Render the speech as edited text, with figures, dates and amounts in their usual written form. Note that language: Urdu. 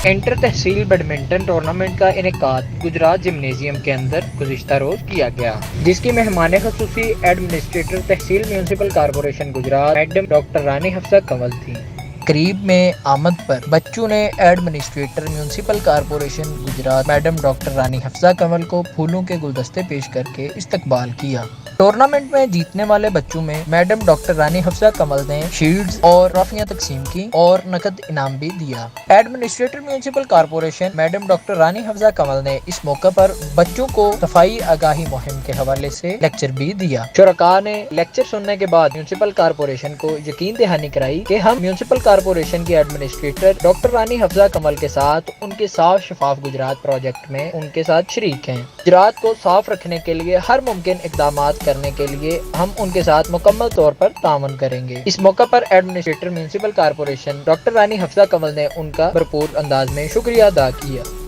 انٹر تحصیل بیڈمنٹن ٹورنامنٹ کا انعقاد گجرات جمنیزیم کے اندر گزشتہ روز کیا گیا، جس کی مہمان خصوصی ایڈمنسٹریٹر تحصیل municipal corporation Gujrat madam doctor Rani Hafsa Kanwal تھیں۔ قریب میں آمد پر بچوں نے administrator municipal corporation Gujrat madam doctor Rani Hafsa Kanwal کو پھولوں کے گلدستے پیش کر کے استقبال کیا۔ ٹورنامنٹ میں جیتنے والے بچوں میں میڈم ڈاکٹر رانی حفصہ کنول نے شیلڈز اور ٹرافیاں تقسیم کی اور نقد انعام بھی دیا۔ Administrator municipal corporation madam doctor Rani Hafsa Kanwal نے اس موقع پر بچوں کو صفائی آگاہی مہم کے حوالے سے لیکچر بھی دیا۔ شرکاء نے لیکچر سننے کے بعد میونسپل کارپوریشن کو یقین دہانی کرائی کہ ہم میونسپل کارپوریشن کی ایڈمنسٹریٹر ڈاکٹر رانی حفصہ کنول کے ساتھ ان کے صاف شفاف گجرات پروجیکٹ میں ان کے ساتھ شریک ہیں۔ گجرات کو صاف رکھنے کے لیے ہر ممکن اقدامات کرنے کے لیے ہم ان کے ساتھ مکمل طور پر تعاون کریں گے۔ اس موقع پر administrator municipal corporation doctor Rani Hafsa Kanwal نے ان کا بھرپور انداز میں شکریہ ادا کیا۔